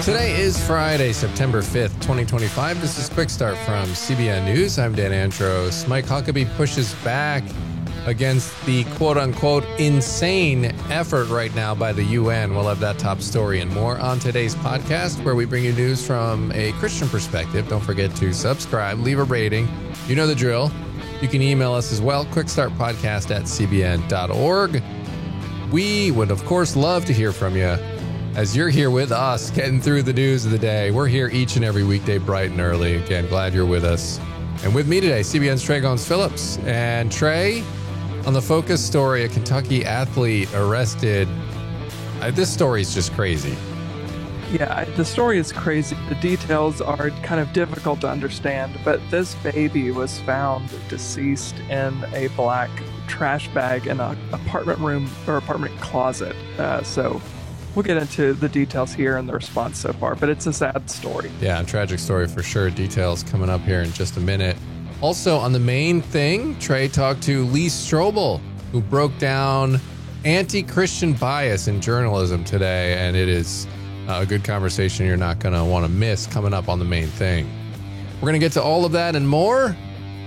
Today is Friday, September 5th, 2025. This is Quick Start from CBN News. I'm Dan Andros. Mike Huckabee pushes back against the quote-unquote insane effort right now by the UN. We'll have that top story and more on today's podcast, where we bring you news from a Christian perspective. Don't forget to subscribe, leave a rating. You know the drill. You can email us as well, quickstartpodcast@cbn.org. We would, of course, love to hear from you as you're here with us, getting through the news of the day. We're here each and every weekday, bright and early. Again, glad you're with us. And with me today, CBN's Trey Goins-Phillips. And Trey, on the focus story, a Kentucky athlete arrested. This story is just crazy. Yeah, the story is crazy. The details are kind of difficult to understand, but this baby was found deceased in a black trash bag in an apartment room or apartment closet. So we'll get into the details here and the response so far, but it's a sad story. Yeah, a tragic story for sure. Details coming up here in just a minute. Also, on the main thing, Trey talked to Lee Strobel, who broke down anti-Christian bias in journalism today, and it is a good conversation you're not going to want to miss coming up on the main thing. We're going to get to all of that and more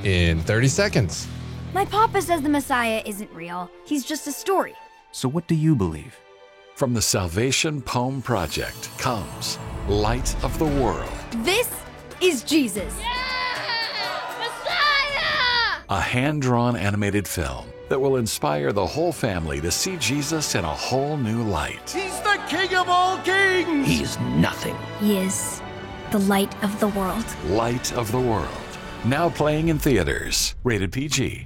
in 30 seconds. My papa says the Messiah isn't real. He's just a story. So what do you believe? From the Salvation Poem Project comes Light of the World. This is Jesus. Messiah! A hand-drawn animated film that will inspire the whole family to see Jesus in a whole new light. He's the King of all kings! He's nothing. He is the light of the world. Light of the World. Now playing in theaters. Rated PG.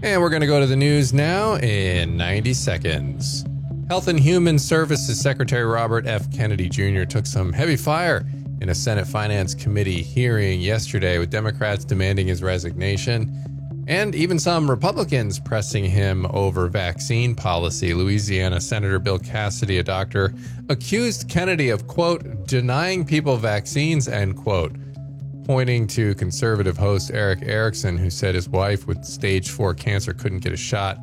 And we're going to go to the news now in 90 seconds. Health and Human Services Secretary Robert F. Kennedy Jr. took some heavy fire in a Senate Finance Committee hearing yesterday, with Democrats demanding his resignation and even some Republicans pressing him over vaccine policy. Louisiana Senator Bill Cassidy, a doctor, accused Kennedy of, quote, denying people vaccines, end quote, pointing to conservative host Eric Erickson, who said his wife with stage 4 cancer couldn't get a shot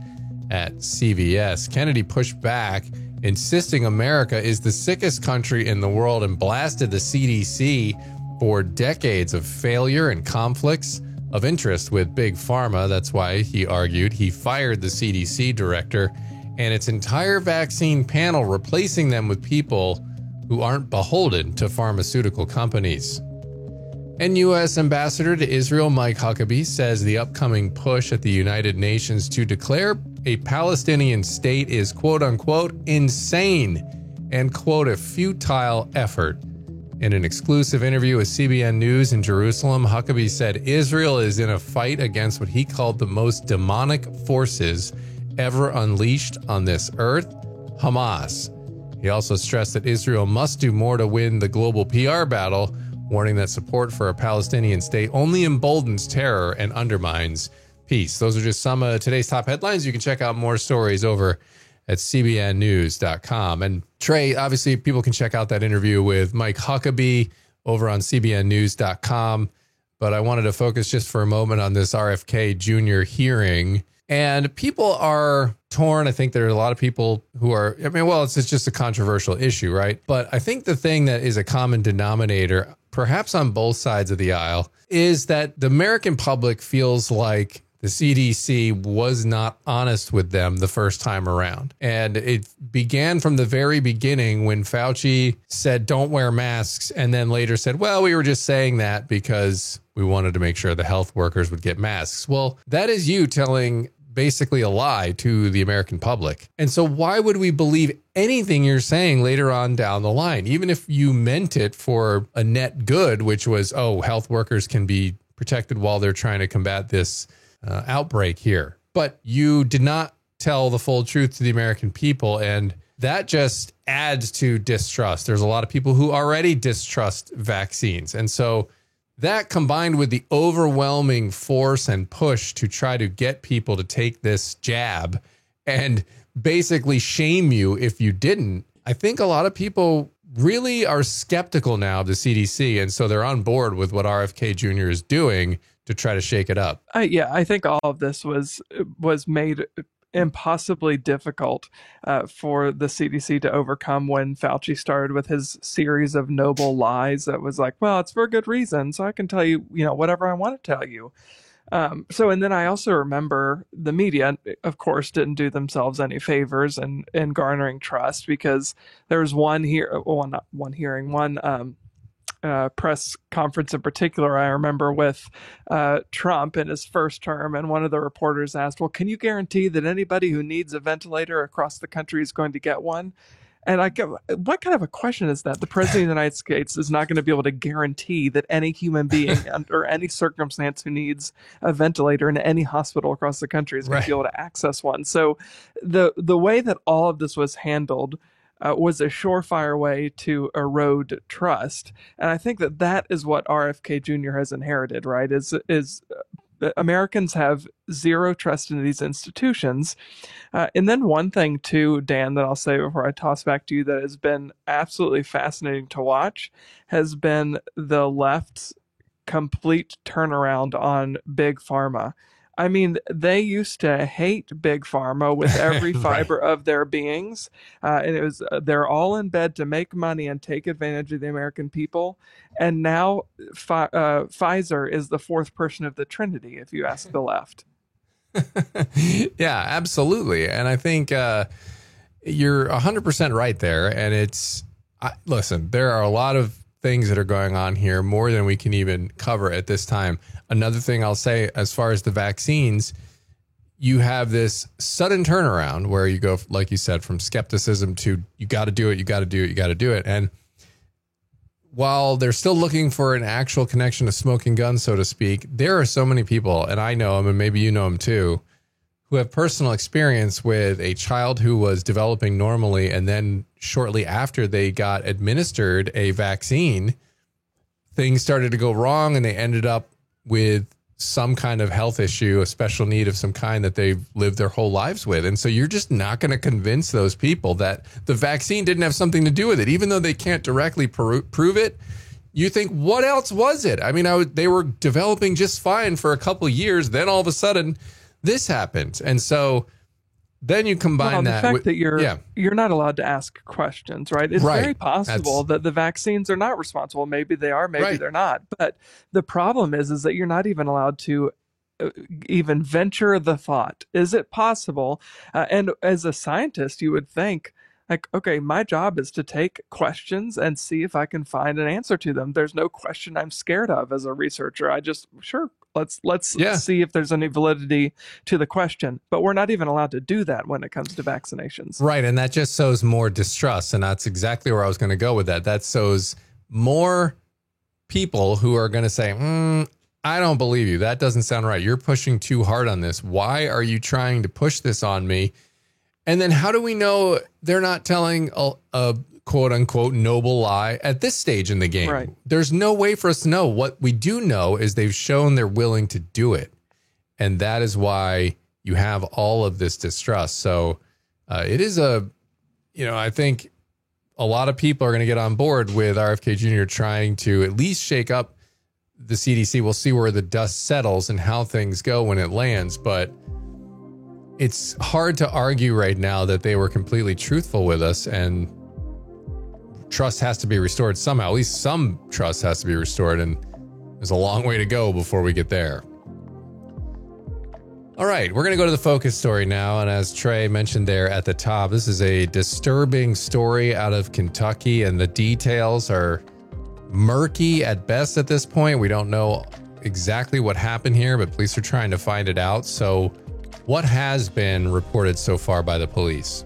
at CVS. Kennedy pushed back, insisting America is the sickest country in the world, and blasted the CDC for decades of failure and conflicts of interest with Big Pharma. That's why, he argued, he fired the CDC director and its entire vaccine panel, replacing them with people who aren't beholden to pharmaceutical companies. And U.S. Ambassador to Israel Mike Huckabee says the upcoming push at the United Nations to declare a Palestinian state is, quote-unquote, insane and, quote, a futile effort. In an exclusive interview with CBN News in Jerusalem, Huckabee said Israel is in a fight against what he called the most demonic forces ever unleashed on this earth, Hamas. He also stressed that Israel must do more to win the global PR battle, warning that support for a Palestinian state only emboldens terror and undermines peace. Those are just some of today's top headlines. You can check out more stories over at cbnnews.com. And Trey, obviously, people can check out that interview with Mike Huckabee over on cbnnews.com. But I wanted to focus just for a moment on this RFK Jr. hearing. And people are torn. I think there are a lot of people who are, it's just a controversial issue, right? But I think the thing that is a common denominator, perhaps on both sides of the aisle, is that the American public feels like the CDC was not honest with them the first time around. And it began from the very beginning when Fauci said, don't wear masks, and then later said, well, we were just saying that because we wanted to make sure the health workers would get masks. Well, that is you telling basically a lie to the American public. And so why would we believe anything you're saying later on down the line, even if you meant it for a net good, which was, oh, health workers can be protected while they're trying to combat this outbreak here. But you did not tell the full truth to the American people, and that just adds to distrust. There's a lot of people who already distrust vaccines. And so that, combined with the overwhelming force and push to try to get people to take this jab and basically shame you if you didn't, I think a lot of people really are skeptical now of the CDC. And so they're on board with what RFK Jr. is doing to try to shake it up. I think all of this was made impossibly difficult for the CDC to overcome when Fauci started with his series of noble lies that was like, well, it's for a good reason, so I can tell you, whatever I want to tell you. And then I also remember the media, of course, didn't do themselves any favors in garnering trust, because there was one press conference in particular I remember with Trump in his first term, and one of the reporters asked, well, can you guarantee that anybody who needs a ventilator across the country is going to get one? And I go, what kind of a question is that? The president of the United States is not going to be able to guarantee that any human being under any circumstance who needs a ventilator in any hospital across the country is going to be able to access one. So the way that all of this was handled was a surefire way to erode trust. And I think that is what RFK Jr. has inherited, right? Is Americans have zero trust in these institutions. And then one thing too, Dan, that I'll say before I toss back to you that has been absolutely fascinating to watch has been the left's complete turnaround on Big Pharma. I mean, they used to hate Big Pharma with every fiber of their beings. And it was they're all in bed to make money and take advantage of the American people. And now Pfizer is the fourth person of the Trinity, if you ask the left. Yeah, absolutely. And I think you're 100% right there. And listen, there are a lot of things that are going on here, more than we can even cover at this time. Another thing I'll say, as far as the vaccines, you have this sudden turnaround where you go, like you said, from skepticism to you got to do it, you got to do it, you got to do it. And while they're still looking for an actual connection to smoking guns, so to speak, there are so many people, and I know them, and maybe you know them too, who have personal experience with a child who was developing normally, and then shortly after they got administered a vaccine, things started to go wrong, and they ended up with some kind of health issue, a special need of some kind that they've lived their whole lives with. And so you're just not going to convince those people that the vaccine didn't have something to do with it, even though they can't directly prove it. You think, what else was it? I mean, they were developing just fine for a couple of years. Then all of a sudden this happened. And so then you combine the that fact with, that you're not allowed to ask questions, right? It's very possible that the vaccines are not responsible. Maybe they are, maybe they're not. But the problem is that you're not even allowed to even venture the thought. Is it possible? And as a scientist, you would think, like, okay, my job is to take questions and see if I can find an answer to them. There's no question I'm scared of as a researcher. Let's see if there's any validity to the question. But we're not even allowed to do that when it comes to vaccinations. Right, and that just sows more distrust, and that's exactly where I was going to go with that. That sows more people who are going to say, I don't believe you. That doesn't sound right. You're pushing too hard on this. Why are you trying to push this on me? And then how do we know they're not telling a quote unquote noble lie at this stage in the game? Right. There's no way for us to know. What we do know is they've shown they're willing to do it. And that is why you have all of this distrust. So it is I think a lot of people are going to get on board with RFK Jr. trying to at least shake up the CDC. We'll see where the dust settles and how things go when it lands. But it's hard to argue right now that they were completely truthful with us, and trust has to be restored somehow. At least some trust has to be restored, and there's a long way to go before we get there. All right, we're going to go to the focus story now, and as Trey mentioned there at the top, this is a disturbing story out of Kentucky, and the details are murky at best at this point. We don't know exactly what happened here, but police are trying to find it out. So what has been reported so far by the police?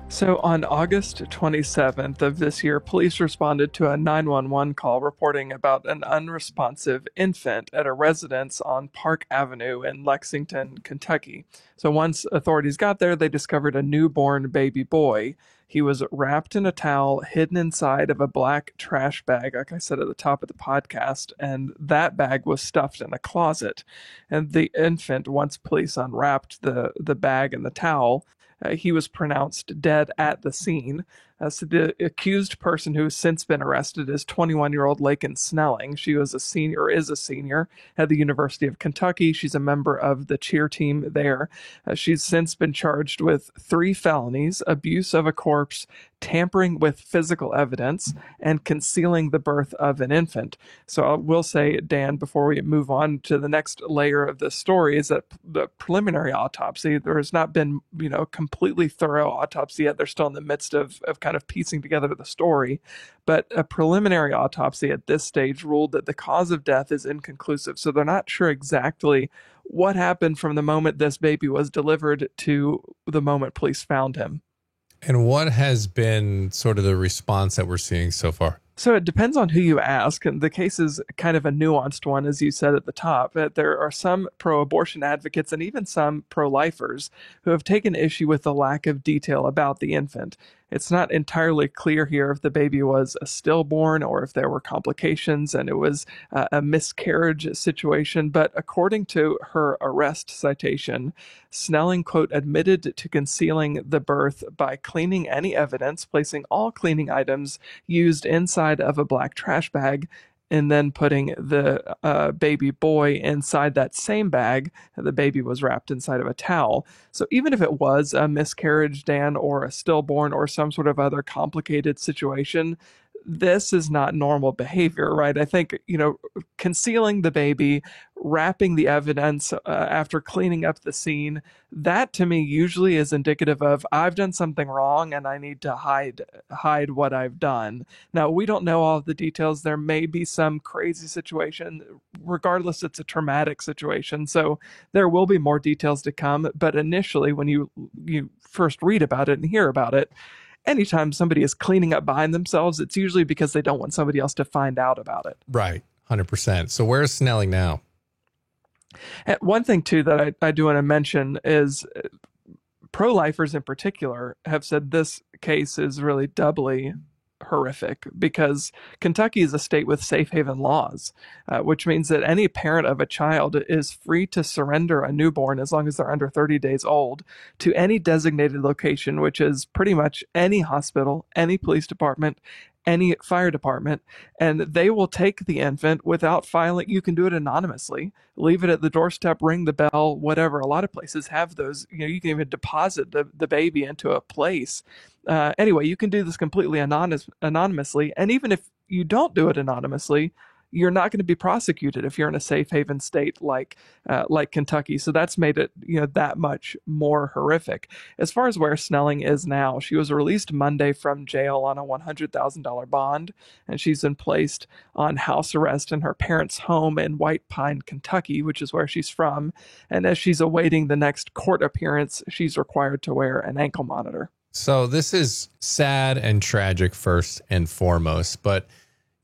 So on August 27th of this year, police responded to a 911 call reporting about an unresponsive infant at a residence on Park Avenue in Lexington, Kentucky. So once authorities got there, they discovered a newborn baby boy. He was wrapped in a towel, hidden inside of a black trash bag, like I said at the top of the podcast, and that bag was stuffed in a closet. And the infant, once police unwrapped the bag and the towel, he was pronounced dead at the scene. So the accused person who has since been arrested is 21-year-old Laken Snelling. She was a senior, or is a senior, at the University of Kentucky. She's a member of the cheer team there. She's since been charged with 3 felonies: abuse of a corpse, tampering with physical evidence, and concealing the birth of an infant. So I will say, Dan, before we move on to the next layer of this story, is that the preliminary autopsy, there has not been, completely thorough autopsy yet. They're still in the midst of kind of piecing together the story. But a preliminary autopsy at this stage ruled that the cause of death is inconclusive. So they're not sure exactly what happened from the moment this baby was delivered to the moment police found him. And what has been sort of the response that we're seeing so far? So it depends on who you ask. And the case is kind of a nuanced one, as you said at the top. There are some pro-abortion advocates and even some pro-lifers who have taken issue with the lack of detail about the infant. It's not entirely clear here if the baby was a stillborn or if there were complications and it was a miscarriage situation. But according to her arrest citation, Snelling, quote, admitted to concealing the birth by cleaning any evidence, placing all cleaning items used inside of a black trash bag, and then putting the baby boy inside that same bag. The baby was wrapped inside of a towel. So even if it was a miscarriage, Dan, or a stillborn or some sort of other complicated situation, this is not normal behavior, right? I think, concealing the baby, wrapping the evidence after cleaning up the scene, that to me usually is indicative of I've done something wrong and I need to hide what I've done. Now, we don't know all of the details. There may be some crazy situation. Regardless, it's a traumatic situation. So there will be more details to come. But initially, when you first read about it and hear about it, anytime somebody is cleaning up behind themselves, it's usually because they don't want somebody else to find out about it. Right. 100%. So where's Snelling now? And one thing, too, that I do want to mention is pro-lifers in particular have said this case is really doubly horrific because Kentucky is a state with safe haven laws, which means that any parent of a child is free to surrender a newborn as long as they're under 30 days old to any designated location, which is pretty much any hospital, any police department, any fire department, and they will take the infant without filing. You can do it anonymously, leave it at the doorstep, ring the bell, whatever. A lot of places have those. You can even deposit the baby into a place. Anyway, you can do this completely anonymously. And even if you don't do it anonymously, you're not going to be prosecuted if you're in a safe haven state like Kentucky. So that's made it that much more horrific. As far as where Snelling is now, she was released Monday from jail on a $100,000 bond, and she's been placed on house arrest in her parents' home in White Pine, Kentucky, which is where she's from. And as she's awaiting the next court appearance, she's required to wear an ankle monitor. So this is sad and tragic first and foremost, but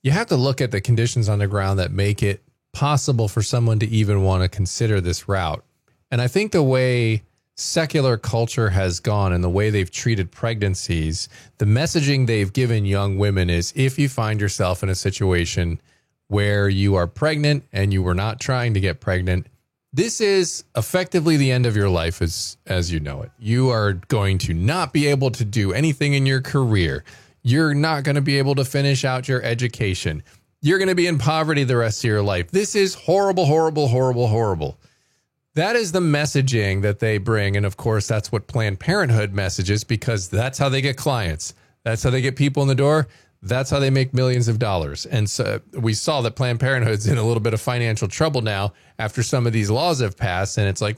you have to look at the conditions on the ground that make it possible for someone to even want to consider this route. And I think the way secular culture has gone and the way they've treated pregnancies, the messaging they've given young women is if you find yourself in a situation where you are pregnant and you were not trying to get pregnant, this is effectively the end of your life as you know it. You are going to not be able to do anything in your career. You're not going to be able to finish out your education. You're going to be in poverty the rest of your life. This is horrible, horrible, horrible, horrible. That is the messaging that they bring. And of course, that's what Planned Parenthood messages because that's how they get clients. That's how they get people in the door. That's how they make millions of dollars. And so we saw that Planned Parenthood's in a little bit of financial trouble now after some of these laws have passed. And it's like,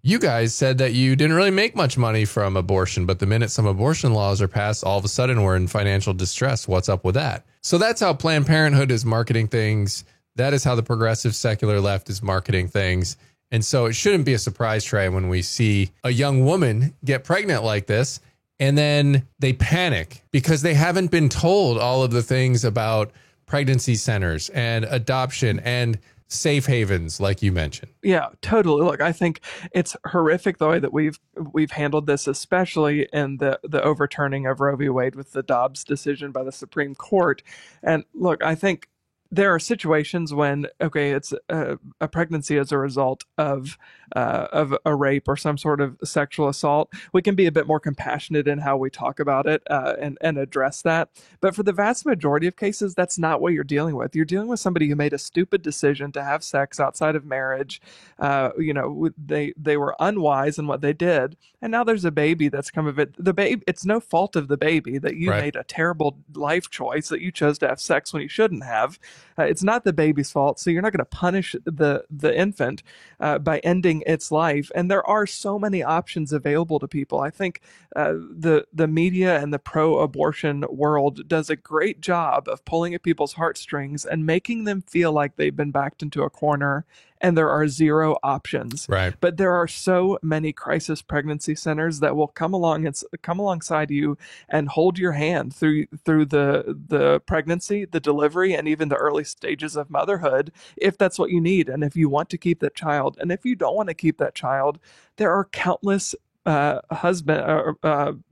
you guys said that you didn't really make much money from abortion, but the minute some abortion laws are passed, all of a sudden we're in financial distress. What's up with that? So that's how Planned Parenthood is marketing things. That is how the progressive secular left is marketing things. And so it shouldn't be a surprise, Trey, when we see a young woman get pregnant like this, and then they panic because they haven't been told all of the things about pregnancy centers and adoption and safe havens, like you mentioned. Yeah, totally. Look, I think it's horrific the way that we've handled this, especially in the overturning of Roe v. Wade with the Dobbs decision by the Supreme Court. And look, I think there are situations when, okay, it's a pregnancy as a result of of a rape or some sort of sexual assault, we can be a bit more compassionate in how we talk about it and address that. But for the vast majority of cases, that's not what you're dealing with. You're dealing with somebody who made a stupid decision to have sex outside of marriage. They were unwise in what they did, and now there's a baby that's come of it. The baby, it's no fault of the baby that you made a terrible life choice, that you chose to have sex when you shouldn't have. It's not the baby's fault, so you're not going to punish the infant by ending its life. And there are so many options available to people. I think the media and the pro-abortion world does a great job of pulling at people's heartstrings and making them feel like they've been backed into a corner and there are zero options. Right. But there are so many crisis pregnancy centers that will come alongside you and hold your hand through the pregnancy, the delivery, and even the early stages of motherhood, if that's what you need, and if you want to keep that child. And if you don't want to keep that child, there are countless men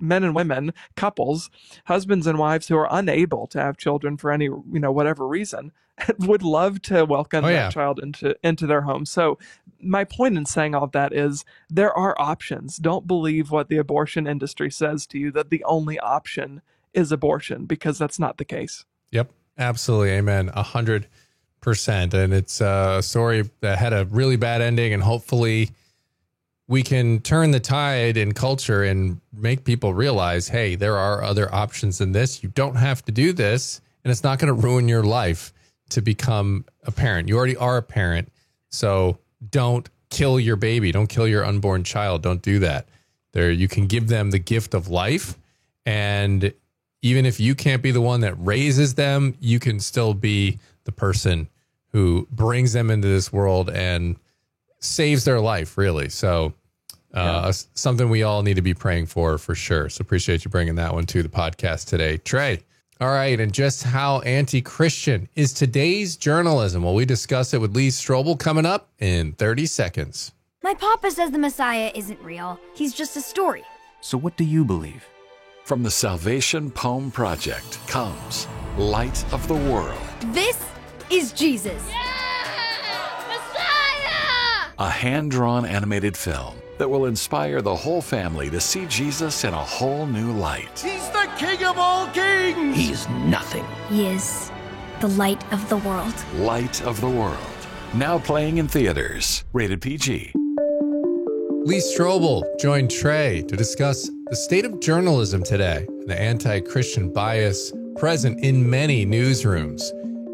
and women, couples, husbands and wives who are unable to have children for any whatever reason, would love to welcome that child into their home. So my point in saying all of that is there are options. Don't believe what the abortion industry says to you, that the only option is abortion, because that's not the case. Yep, absolutely, amen, 100%. And it's a story that had a really bad ending, and hopefully we can turn the tide in culture and make people realize, hey, there are other options than this. You don't have to do this, and it's not going to ruin your life to become a parent. You already are a parent, so don't kill your baby. Don't kill your unborn child. Don't do that. You can give them the gift of life, and even if you can't be the one that raises them, you can still be the person who brings them into this world and saves their life, really. So something we all need to be praying for sure. So appreciate you bringing that one to the podcast today, Trey. All right. And just how anti-Christian is today's journalism? Well, we discuss it with Lee Strobel coming up in 30 seconds. My papa says the Messiah isn't real. He's just a story. So what do you believe? From the Salvation Poem Project comes Light of the World. This is Jesus. A hand-drawn animated film that will inspire the whole family to see Jesus in a whole new light. He's the King of all kings! He's nothing. He is the light of the world. Light of the World. Now playing in theaters. Rated PG. Lee Strobel joined Trey to discuss the state of journalism today, the anti-Christian bias present in many newsrooms,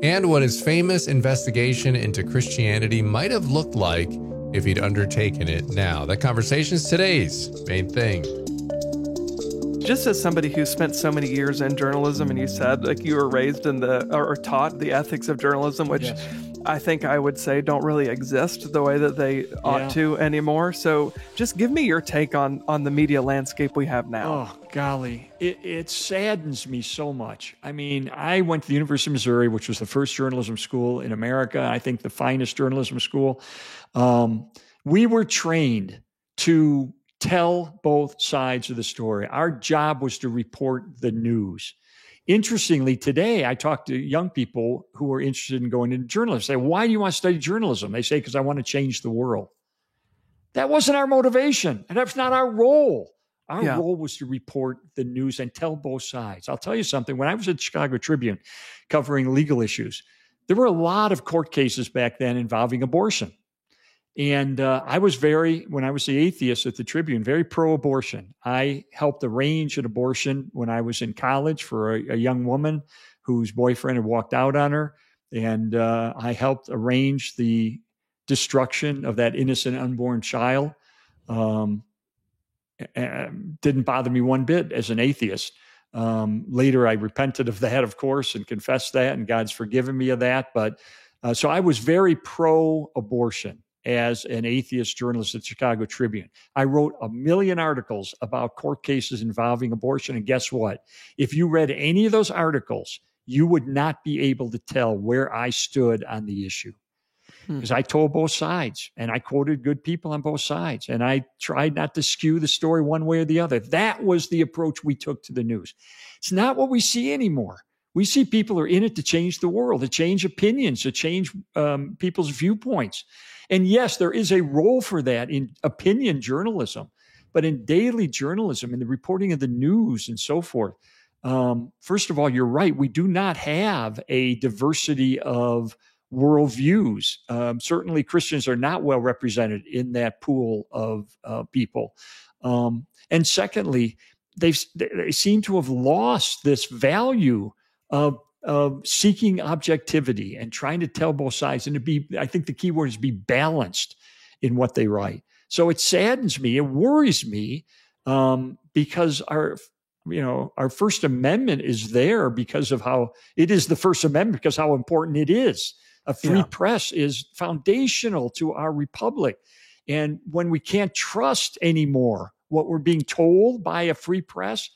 and what his famous investigation into Christianity might have looked like if he'd undertaken it now. That conversation's today's main thing. Just as somebody who spent so many years in journalism, and you said like you were raised in or taught the ethics of journalism, which I think I would say don't really exist the way that they ought to anymore. So just give me your take on the media landscape we have now. Oh, golly. It saddens me so much. I mean, I went to the University of Missouri, which was the first journalism school in America. I think the finest journalism school. We were trained to tell both sides of the story. Our job was to report the news. Interestingly, today I talk to young people who are interested in going into journalism. Say, why do you want to study journalism? They say, because I want to change the world. That wasn't our motivation, and that's not our role. Our role was to report the news and tell both sides. I'll tell you something. When I was at the Chicago Tribune covering legal issues, there were a lot of court cases back then involving abortion. And I was when I was the atheist at the Tribune, very pro-abortion. I helped arrange an abortion when I was in college for a young woman whose boyfriend had walked out on her. And I helped arrange the destruction of that innocent unborn child. Didn't bother me one bit as an atheist. Later, I repented of that, of course, and confessed that, and God's forgiven me of that. But so I was very pro-abortion as an atheist journalist at Chicago Tribune. I wrote 1 million articles about court cases involving abortion. And guess what? If you read any of those articles, you would not be able to tell where I stood on the issue. Because I told both sides, and I quoted good people on both sides, and I tried not to skew the story one way or the other. That was the approach we took to the news. It's not what we see anymore. We see people are in it to change the world, to change opinions, to change people's viewpoints. And yes, there is a role for that in opinion journalism, but in daily journalism, in the reporting of the news and so forth. First of all, you're right. We do not have a diversity of worldviews. Certainly Christians are not well represented in that pool of people. And secondly, they seem to have lost this value of seeking objectivity and trying to tell both sides, and to be, I think the key word is be balanced in what they write. So it saddens me, it worries me, because our First Amendment is there because of how it is the First Amendment, because how important it is. A free press is foundational to our republic. And when we can't trust anymore what we're being told by a free press,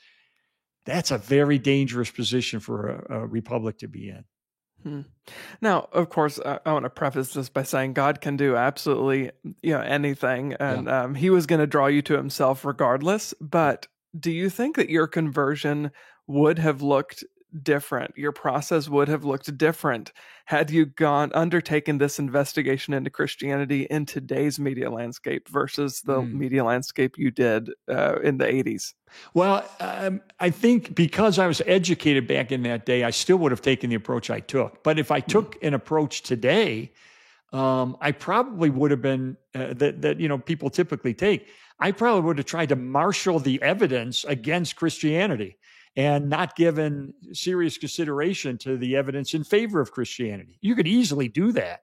that's a very dangerous position for a republic to be in. Now, of course, I want to preface this by saying God can do absolutely anything, and he was going to draw you to himself regardless. But do you think that your conversion would have looked different? Your process would have looked different had you undertaken this investigation into Christianity in today's media landscape versus the media landscape you did in the 80s? Well, I think because I was educated back in that day, I still would have taken the approach I took. But if I took an approach today, I probably would have been that people typically take. I probably would have tried to marshal the evidence against Christianity and not given serious consideration to the evidence in favor of Christianity. You could easily do that.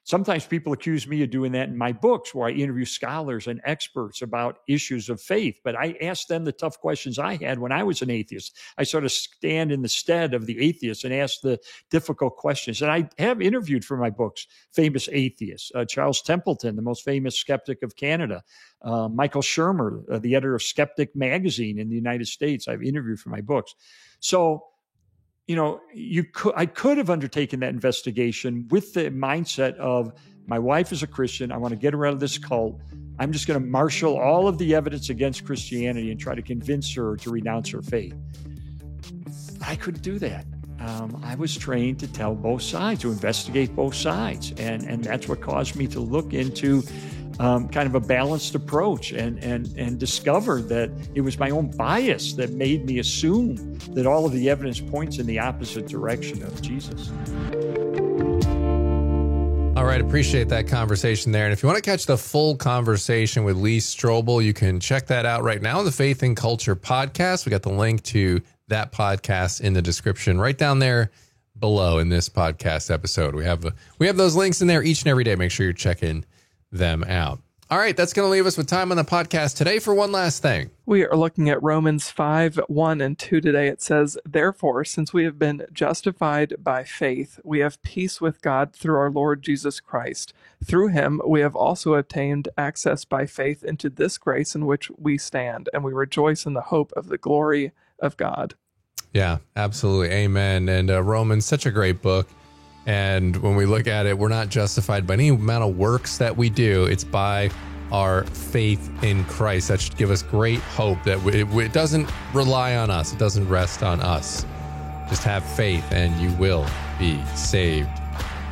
Sometimes people accuse me of doing that in my books, where I interview scholars and experts about issues of faith. But I ask them the tough questions I had when I was an atheist. I sort of stand in the stead of the atheist and ask the difficult questions. And I have interviewed for my books famous atheists, Charles Templeton, the most famous skeptic of Canada, Michael Shermer, the editor of Skeptic magazine in the United States. I've interviewed for my books. So, I could have undertaken that investigation with the mindset of, my wife is a Christian. I want to get her out of this cult. I'm just going to marshal all of the evidence against Christianity and try to convince her to renounce her faith. I couldn't do that. I was trained to tell both sides, to investigate both sides. And that's what caused me to look into kind of a balanced approach and discover that it was my own bias that made me assume that all of the evidence points in the opposite direction of Jesus. All right, appreciate that conversation there. And if you want to catch the full conversation with Lee Strobel, you can check that out right now on the Faith and Culture podcast. We got the link to that podcast in the description right down there below in this podcast episode. We have those links in there each and every day. Make sure you're checking them out. All right, that's going to leave us with time on the podcast today for one last thing. We are looking at Romans 5:1-2 today. It says, "Therefore, since we have been justified by faith, we have peace with God through our Lord Jesus Christ. Through him, we have also obtained access by faith into this grace in which we stand, and we rejoice in the hope of the glory of God." Yeah, absolutely. Amen. And Romans, such a great book. And when we look at it, we're not justified by any amount of works that we do. It's by our faith in Christ. That should give us great hope that it doesn't rely on us. It doesn't rest on us. Just have faith and you will be saved.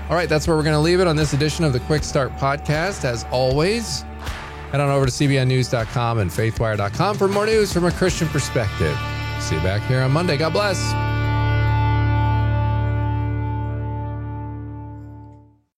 All right, that's where we're going to leave it on this edition of the Quick Start Podcast. As always, head on over to cbnnews.com and faithwire.com for more news from a Christian perspective. See you back here on Monday. God bless.